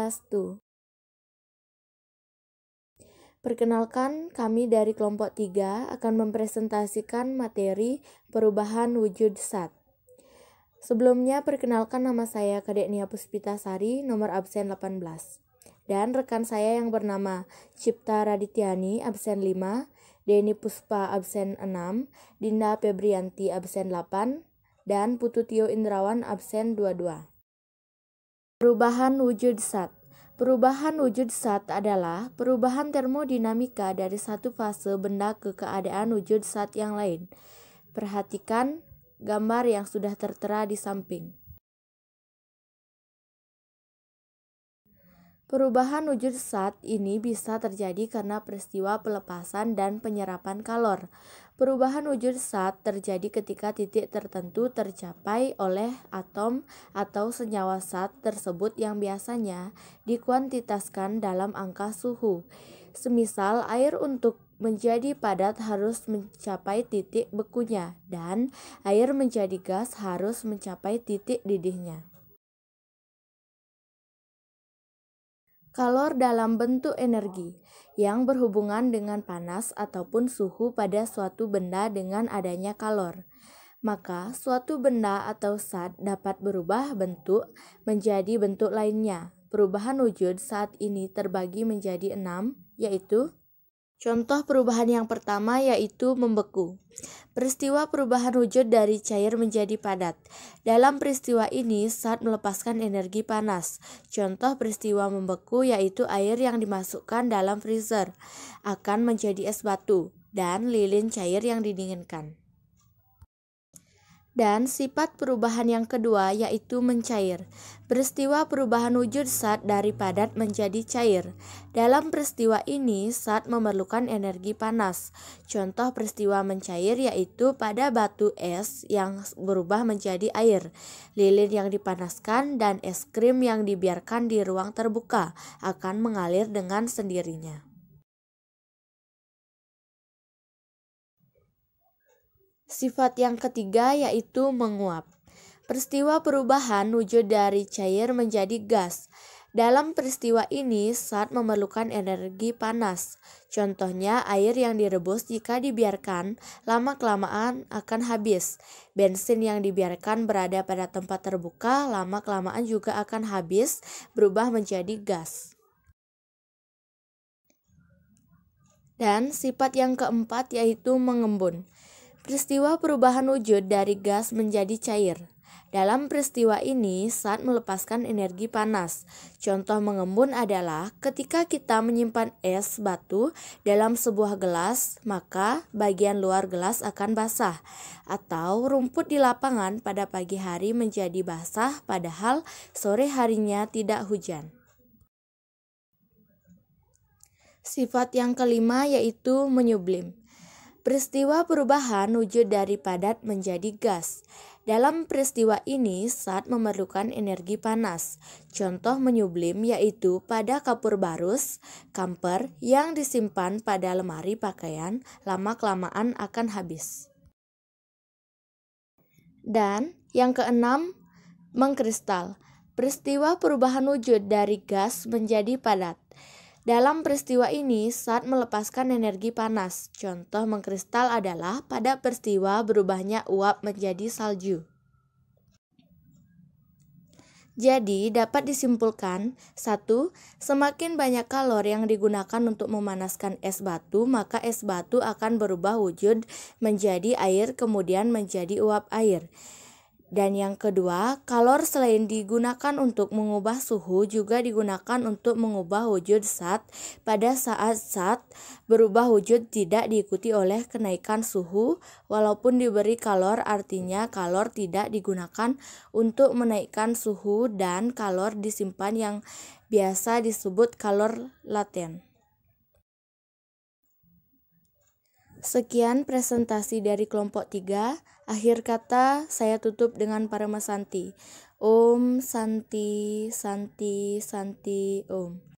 Swastiastu. Perkenalkan, kami dari kelompok 3 akan mempresentasikan materi perubahan wujud zat. Sebelumnya, perkenalkan nama saya Kadek Nia Puspitasari, nomor absen 18. Dan rekan saya yang bernama Cipta Radityani, absen 5, Deni Puspa, absen 6, Dinda Febrianti, absen 8, dan Putu Tio Indrawan, absen 22. Perubahan wujud zat. Perubahan wujud zat adalah perubahan termodinamika dari satu fase benda ke keadaan wujud zat yang lain. Perhatikan gambar yang sudah tertera di samping. Perubahan wujud zat ini bisa terjadi karena peristiwa pelepasan dan penyerapan kalor. Perubahan wujud zat terjadi ketika titik tertentu tercapai oleh atom atau senyawa zat tersebut yang biasanya dikuantitaskan dalam angka suhu. Semisal air untuk menjadi padat harus mencapai titik bekunya dan air menjadi gas harus mencapai titik didihnya. Kalor dalam bentuk energi yang berhubungan dengan panas ataupun suhu pada suatu benda dengan adanya kalor. Maka suatu benda atau zat dapat berubah bentuk menjadi bentuk lainnya. Perubahan wujud saat ini terbagi menjadi 6, yaitu contoh perubahan yang pertama yaitu membeku. Peristiwa perubahan wujud dari cair menjadi padat. Dalam peristiwa ini, zat melepaskan energi panas. Contoh peristiwa membeku yaitu air yang dimasukkan dalam freezer akan menjadi es batu dan lilin cair yang didinginkan. Dan sifat perubahan yang kedua yaitu mencair. Peristiwa perubahan wujud zat dari padat menjadi cair. Dalam peristiwa ini, zat memerlukan energi panas. Contoh peristiwa mencair yaitu pada batu es yang berubah menjadi air, lilin yang dipanaskan, dan es krim yang dibiarkan di ruang terbuka akan mengalir dengan sendirinya. Sifat yang ketiga yaitu menguap. Peristiwa perubahan wujud dari cair menjadi gas. Dalam peristiwa ini, zat memerlukan energi panas. Contohnya air yang direbus jika dibiarkan lama-kelamaan akan habis. Bensin yang dibiarkan berada pada tempat terbuka lama-kelamaan juga akan habis, berubah menjadi gas. Dan sifat yang keempat yaitu mengembun. Peristiwa perubahan wujud dari gas menjadi cair. Dalam peristiwa ini, zat melepaskan energi panas. Contoh mengembun adalah ketika kita menyimpan es batu dalam sebuah gelas, maka bagian luar gelas akan basah. Atau rumput di lapangan pada pagi hari menjadi basah padahal sore harinya tidak hujan. Sifat yang kelima yaitu menyublim. Peristiwa perubahan wujud dari padat menjadi gas. Dalam peristiwa ini, zat memerlukan energi panas. Contoh menyublim yaitu pada kapur barus, kamper yang disimpan pada lemari pakaian, lama-kelamaan akan habis. Dan yang keenam, mengkristal. Peristiwa perubahan wujud dari gas menjadi padat. Dalam peristiwa ini, zat melepaskan energi panas. Contoh mengkristal adalah pada peristiwa berubahnya uap menjadi salju. Jadi, dapat disimpulkan, 1. Semakin banyak kalor yang digunakan untuk memanaskan es batu, maka es batu akan berubah wujud menjadi air kemudian menjadi uap air. Dan yang kedua, kalor selain digunakan untuk mengubah suhu juga digunakan untuk mengubah wujud zat. Pada saat zat berubah wujud tidak diikuti oleh kenaikan suhu, walaupun diberi kalor, artinya kalor tidak digunakan untuk menaikkan suhu dan kalor disimpan yang biasa disebut kalor laten. Sekian presentasi dari kelompok 3. Akhir kata saya tutup dengan Paramasanti. Om Santi Santi Santi Om.